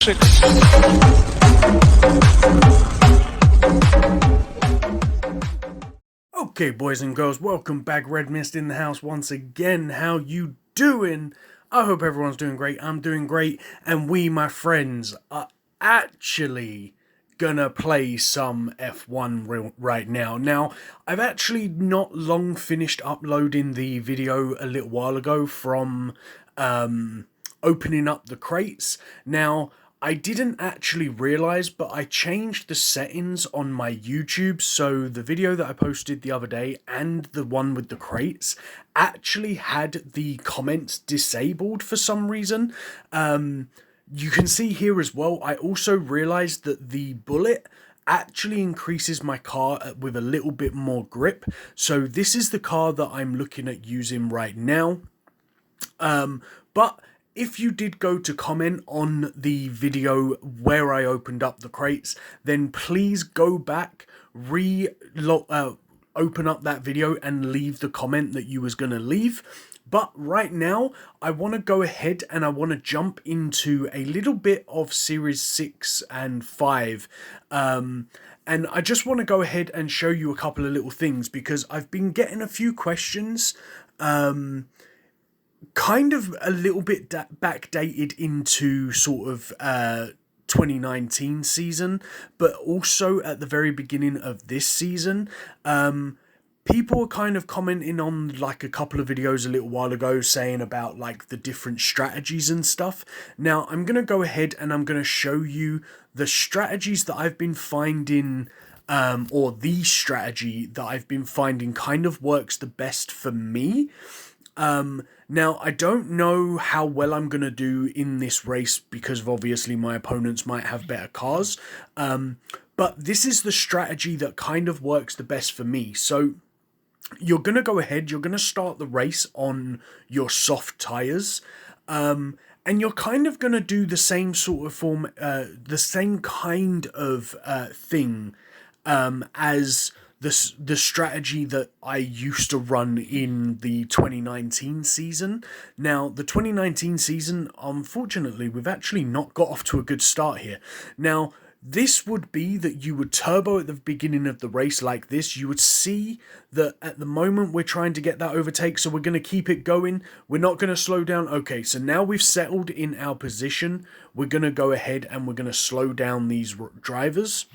Six. Okay, boys and girls, welcome back. Redmissed in the house once again. How you doing? I hope everyone's doing great. I'm doing great, and we, my friends, are actually gonna play some F1 right now. Now, I've actually not long finished uploading the video a little while ago from opening up the crates. Now, I didn't actually realize, but I changed the settings on my YouTube, so the video that I posted the other day and the one with the crates actually had the comments disabled for some reason. You can see here as well, I also realized that the bullet actually increases my car with a little bit more grip. So this is the car that I'm looking at using right now. But if you did go to comment on the video where I opened up the crates, then please go back, open up that video and leave the comment that you was going to leave. But right now, I want to go ahead and I want to jump into a little bit of Series 6 and 5. And I just want to go ahead and show you a couple of little things because I've been getting a few questions kind of a little bit backdated into sort of 2019 season, but also at the very beginning of this season. People are kind of commenting on like a couple of videos a little while ago saying about like the different strategies and stuff. Now I'm going to go ahead and I'm going to show you the strategies that I've been finding, or the strategy that I've been finding kind of works the best for me. Now, I don't know how well I'm going to do in this race because of obviously my opponents might have better cars. But this is the strategy that kind of works the best for me. So you're going to go ahead, you're going to start the race on your soft tyres. And you're kind of going to do the same sort of the same kind of thing as the strategy that I used to run in the 2019 season. Now, the 2019 season, unfortunately, we've actually not got off to a good start here. Now, this would be that you would turbo at the beginning of the race like this. You would see that at the moment we're trying to get that overtake, so we're going to keep it going. We're not going to slow down. Okay, so now we've settled in our position. We're going to go ahead and we're going to slow down these drivers.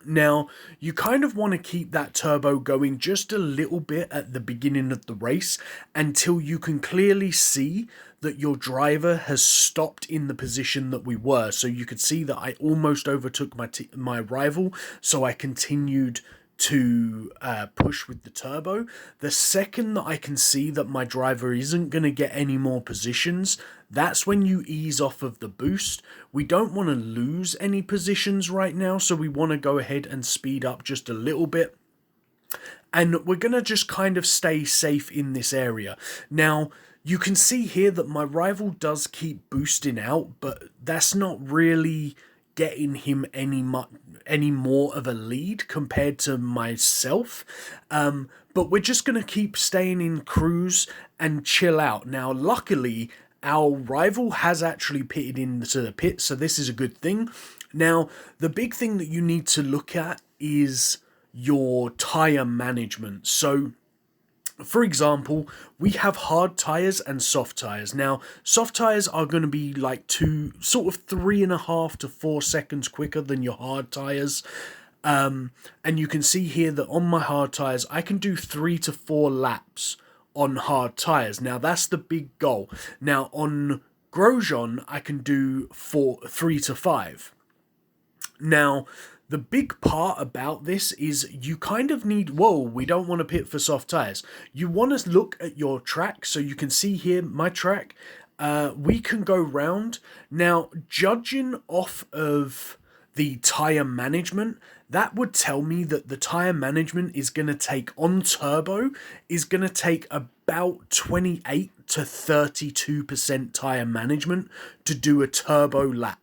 Now, you kind of want to keep that turbo going just a little bit at the beginning of the race until you can clearly see that your driver has stopped in the position that we were. So you could see that I almost overtook my rival, so I continued to push with the turbo. The second that I can see that my driver isn't going to get any more positions, that's when you ease off of the boost. We don't want to lose any positions right now, so we want to go ahead and speed up just a little bit. And we're going to just kind of stay safe in this area. Now, you can see here that my rival does keep boosting out, but that's not really getting him any more of a lead compared to myself. But we're just going to keep staying in cruise and chill out. Now, luckily, our rival has actually pitted into the pit, so this is a good thing. Now, the big thing that you need to look at is your tyre management. So, for example, we have hard tyres and soft tyres. Now, soft tyres are going to be like 3.5 to 4 seconds quicker than your hard tyres. And you can see here that on my hard tyres, I can do 3 to 4 laps on hard tyres. Now, that's the big goal. Now, on Grosjean, I can do 3 to 5. Now, the big part about this is you kind of need, we don't want to pit for soft tyres. You want to look at your track. So you can see here, my track, we can go round. Now, judging off of the tyre management, that would tell me that the tyre management is going to take, on turbo, is going to take about 28 to 32% tyre management to do a turbo lap.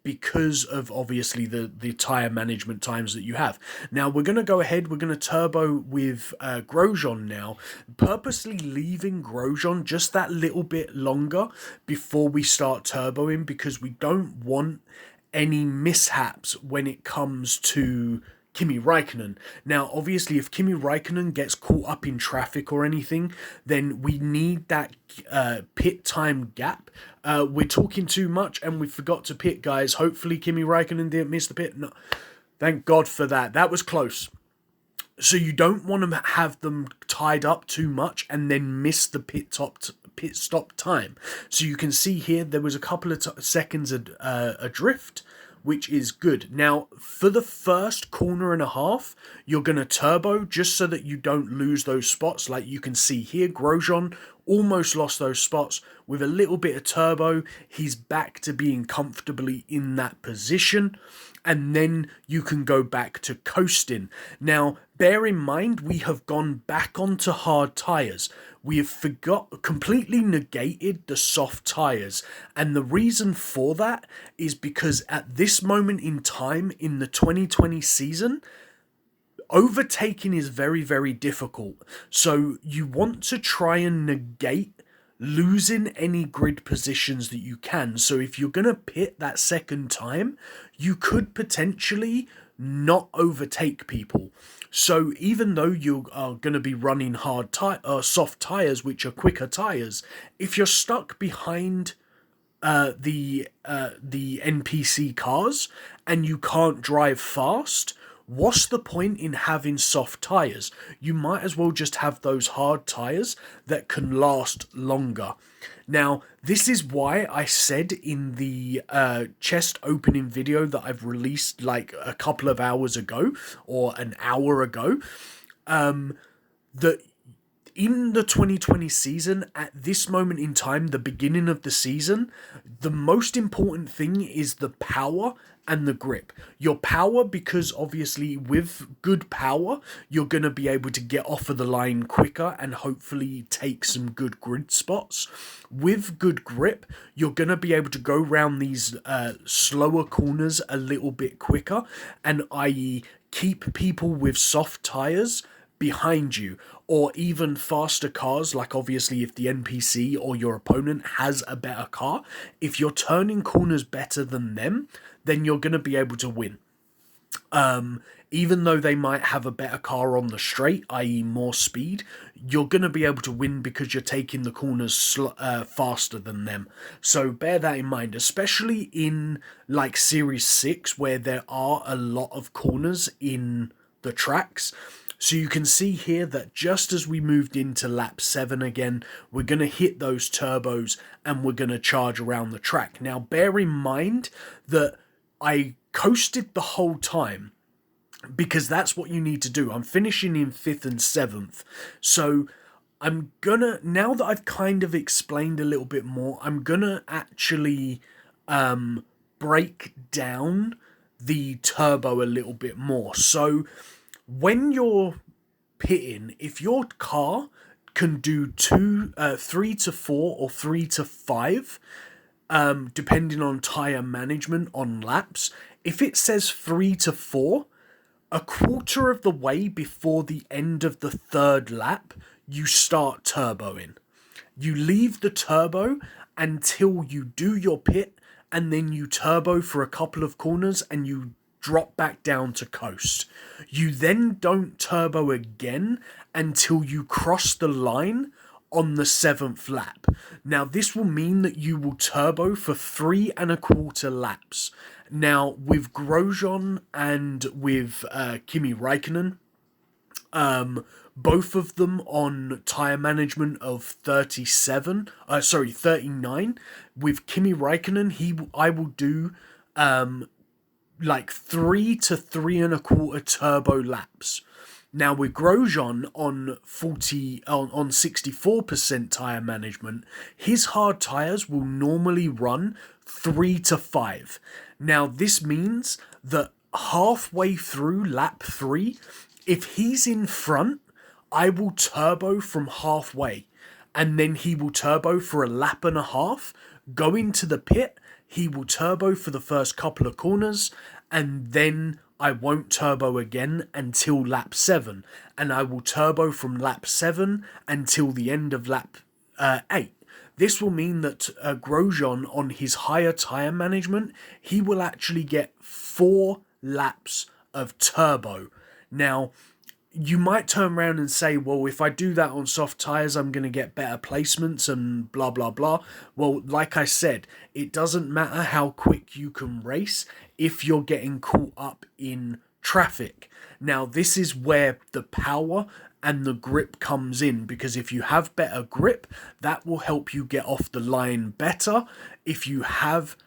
because of obviously the tire management times that you have. Now we're going to go ahead, we're going to turbo with Grosjean now, purposely leaving Grosjean just that little bit longer before we start turboing, because we don't want any mishaps when it comes to Kimi Raikkonen. Now, obviously, if Kimi Raikkonen gets caught up in traffic or anything, then we need that pit time gap. We're talking too much and we forgot to pit, guys. Hopefully, Kimi Raikkonen didn't miss the pit. No, thank God for that. That was close. So you don't want to have them tied up too much and then miss the pit stop time. So you can see here there was a couple of seconds adrift, which is good. Now, for the first corner and a half, you're going to turbo just so that you don't lose those spots. Like you can see here, Grosjean almost lost those spots. With a little bit of turbo, he's back to being comfortably in that position. And then you can go back to coasting. Now, bear in mind, we have gone back onto hard tyres. We have completely negated the soft tyres. And the reason for that is because at this moment in time in the 2020 season, overtaking is very, very difficult. So you want to try and negate losing any grid positions that you can. So if you're going to pit that second time, you could potentially not overtake people. So even though you are going to be running soft tires, which are quicker tires, if you're stuck behind the NPC cars and you can't drive fast, what's the point in having soft tyres? You might as well just have those hard tyres that can last longer. Now, this is why I said in the chest opening video that I've released like a couple of hours ago, or an hour ago, that in the 2020 season, at this moment in time, the beginning of the season, the most important thing is the power and the grip. Your power, because obviously with good power, you're going to be able to get off of the line quicker and hopefully take some good grid spots. With good grip, you're going to be able to go around these slower corners a little bit quicker, and i.e. keep people with soft tyres behind you, or even faster cars. Like obviously if the NPC or your opponent has a better car, if you're turning corners better than them, then you're going to be able to win. Even though they might have a better car on the straight, i.e. more speed, you're going to be able to win because you're taking the corners faster than them. So bear that in mind, especially in like Series 6 where there are a lot of corners in the tracks. So you can see here that just as we moved into lap 7 again, we're going to hit those turbos and we're going to charge around the track. Now, bear in mind that I coasted the whole time because that's what you need to do. I'm finishing in 5th and 7th. So I'm gonna, now that I've kind of explained a little bit more, I'm gonna actually break down the turbo a little bit more. So when you're pitting, if your car can do 3 to 4 or 3 to 5, depending on tyre management on laps, if it says 3 to 4, a quarter of the way before the end of the 3rd lap, you start turboing. You leave the turbo until you do your pit, and then you turbo for a couple of corners and you drop back down to coast. You then don't turbo again until you cross the line on the 7th lap. Now, this will mean that you will turbo for 3 1/4 laps. Now, with Grosjean and with Kimi Raikkonen, both of them on tyre management of 39. With Kimi Raikkonen, I will do like 3 to 3 1/4 turbo laps. Now with Grosjean on 64% tyre management, his hard tyres will normally run 3 to 5. Now this means that halfway through lap 3, if he's in front, I will turbo from halfway, and then he will turbo for a lap and a half, go into the pit, he will turbo for the first couple of corners, and then I won't turbo again until lap 7, and I will turbo from lap 7 until the end of lap 8. This will mean that Grosjean, on his higher tyre management, he will actually get 4 laps of turbo. Now, you might turn around and say, well, if I do that on soft tyres, I'm going to get better placements and blah, blah, blah. Well, like I said, it doesn't matter how quick you can race if you're getting caught up in traffic. Now, this is where the power and the grip comes in, because if you have better grip, that will help you get off the line better. If you have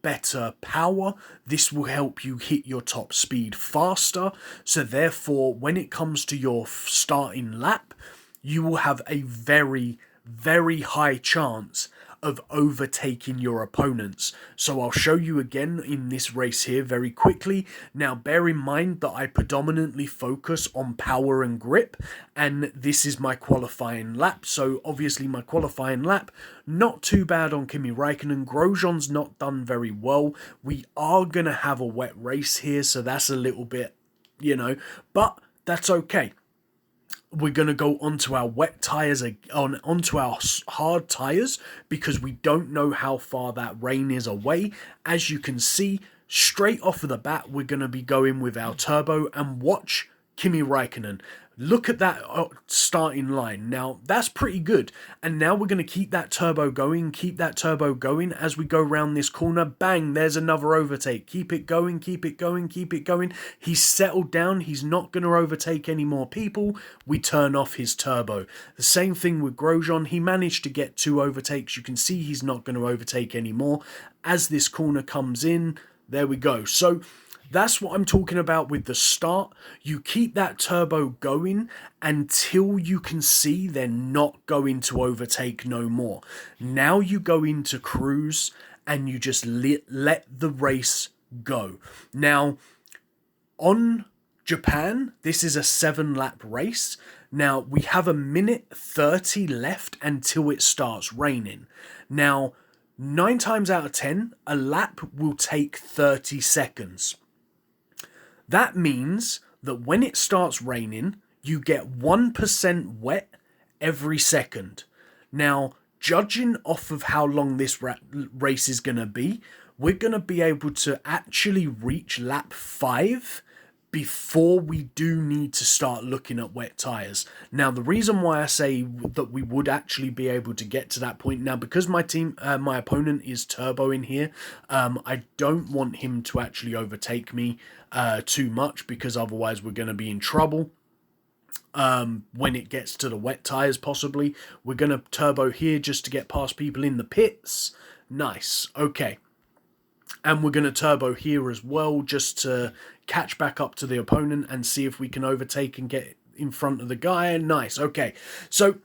better power, this will help you hit your top speed faster. So therefore, when it comes to your starting lap, you will have a very, very high chance of overtaking your opponents. So I'll show you again in this race here very quickly. Now bear in mind that I predominantly focus on power and grip, and this is my qualifying lap. So obviously my qualifying lap, not too bad on Kimi Räikkönen. Grosjean's not done very well. We are going to have a wet race here, so that's a little bit, but that's okay. We're going to go onto our wet tyres, onto our hard tyres, because we don't know how far that rain is away. As you can see, straight off of the bat, we're going to be going with our turbo, and watch Kimi Räikkönen. Look at that starting line. Now, that's pretty good. And now we're going to keep that turbo going, as we go around this corner. Bang, there's another overtake. Keep it going, keep it going, keep it going. He's settled down. He's not going to overtake any more people. We turn off his turbo. The same thing with Grosjean. He managed to get 2 overtakes. You can see he's not going to overtake anymore. As this corner comes in, there we go. So that's what I'm talking about with the start. You keep that turbo going until you can see they're not going to overtake no more. Now you go into cruise and you just let the race go. Now, on Japan, this is a 7-lap race. Now, we have 1:30 left until it starts raining. Now, 9 times out of 10, a lap will take 30 seconds. That means that when it starts raining, you get 1% wet every second. Now, judging off of how long this race is going to be, we're going to be able to actually reach lap 5 before we do need to start looking at wet tyres. Now, the reason why I say that we would actually be able to get to that point, now because my opponent is turboing here, I don't want him to actually overtake me too much, because otherwise we're going to be in trouble. When it gets to the wet tyres, possibly. We're going to turbo here just to get past people in the pits. Nice, okay. And we're going to turbo here as well, just to catch back up to the opponent and see if we can overtake and get in front of the guy. Nice, okay. So,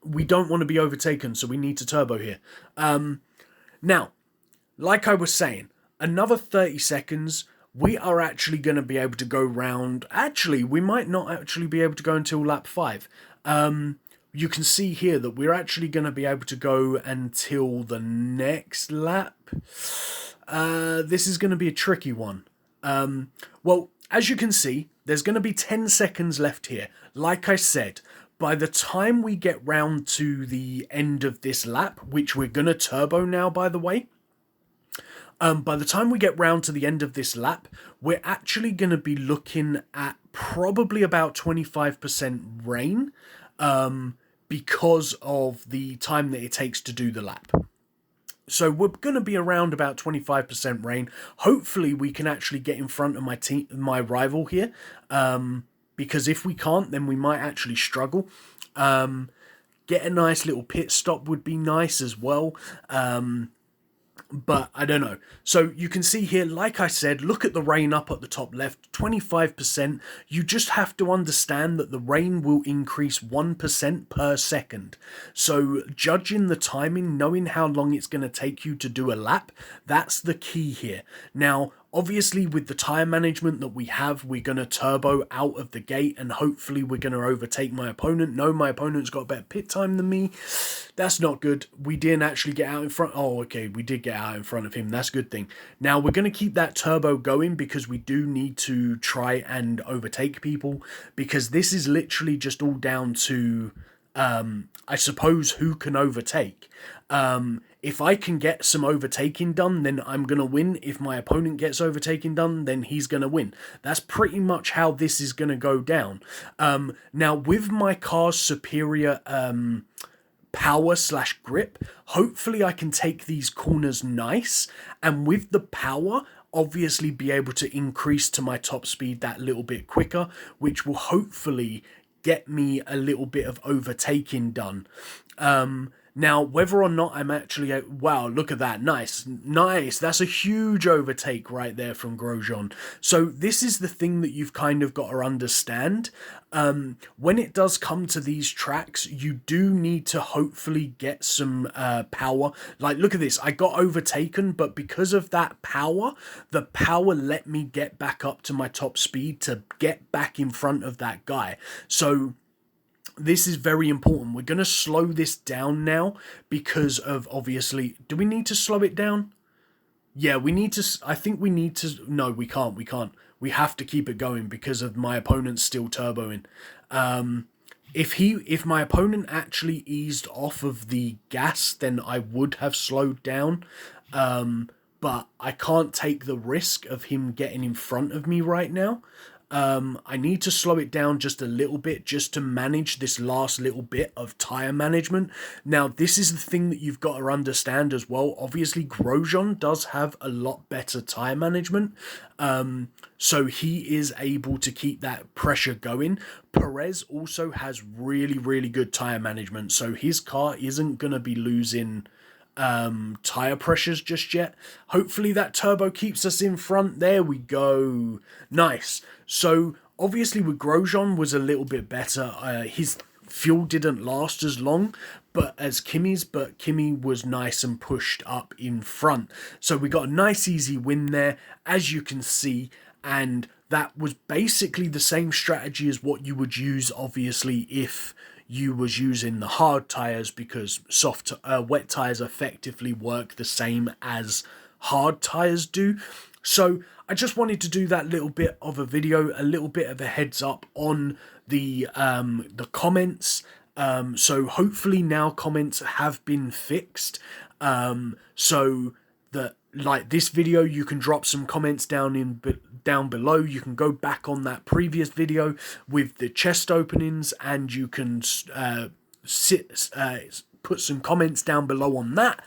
we don't want to be overtaken, so we need to turbo here. Now, like I was saying, another 30 seconds, we are actually going to be able to go round. Actually, we might not actually be able to go until lap 5. You can see here that we're actually going to be able to go until the next lap. This is going to be a tricky one. Well, as you can see, there's going to be 10 seconds left here. Like I said, by the time we get round to the end of this lap, which we're going to turbo now, by the way, by the time we get round to the end of this lap, we're actually going to be looking at probably about 25% rain, because of the time that it takes to do the lap. So we're going to be around about 25% rain. Hopefully we can actually get in front of my rival here, because if we can't, then we might actually struggle. Get a nice little pit stop would be nice as well. But I don't know. So you can see here, like I said, look at the rain up at the top left, 25%. You just have to understand that the rain will increase 1% per second. So judging the timing, knowing how long it's going to take you to do a lap, that's the key here. Now, Obviously, with the tyre management that we have, we're going to turbo out of the gate, and hopefully we're going to overtake my opponent. No, my opponent's got a better pit time than me. That's not good. We didn't actually get out in front. Oh, okay, we did get out in front of him. That's a good thing. Now, we're going to keep that turbo going because we do need to try and overtake people, because this is literally just all down to, I suppose, who can overtake. If I can get some overtaking done, then I'm going to win. If my opponent gets overtaking done, then he's going to win. That's pretty much how this is going to go down. Now, with my car's superior power / grip, hopefully I can take these corners nice. And with the power, obviously be able to increase to my top speed that little bit quicker, which will hopefully get me a little bit of overtaking done. Now, whether or not I'm actually... wow, look at that. Nice. Nice. That's a huge overtake right there from Grosjean. So this is the thing that you've kind of got to understand. When it does come to these tracks, you do need to hopefully get some power. Like, look at this. I got overtaken, but because of that power, the power let me get back up to my top speed to get back in front of that guy. So this is very important. We're going to slow this down now because of, obviously... do we need to slow it down? Yeah, we need to... I think we need to... no, we can't. We have to keep it going because of my opponent still turboing. If my opponent actually eased off of the gas, then I would have slowed down. But I can't take the risk of him getting in front of me right now. I need to slow it down just a little bit just to manage this last little bit of tyre management. Now, this is the thing that you've got to understand as well. Obviously, Grosjean does have a lot better tyre management, so he is able to keep that pressure going. Perez also has really, really good tyre management, so his car isn't going to be losing tire pressures just yet. Hopefully that turbo keeps us in front. There we go. Nice. So obviously with Grosjean was a little bit better. His fuel didn't last as long but Kimi was nice and pushed up in front. So we got a nice easy win there, as you can see, and that was basically the same strategy as what you would use obviously if you was using the hard tires, because wet tires effectively work the same as hard tires do. So I just wanted to do that little bit of a video, a little bit of a heads up on the comments. So hopefully now comments have been fixed, so that, like this video, you can drop some comments down below. You can go back on that previous video with the chest openings, and you can put some comments down below on that.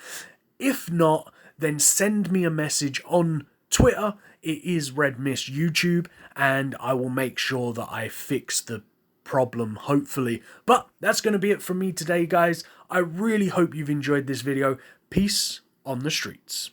If not, then send me a message on Twitter. It is Redmissed YouTube, and I will make sure that I fix the problem, hopefully. But that's going to be it from me today, guys. I really hope you've enjoyed this video. Peace on the streets.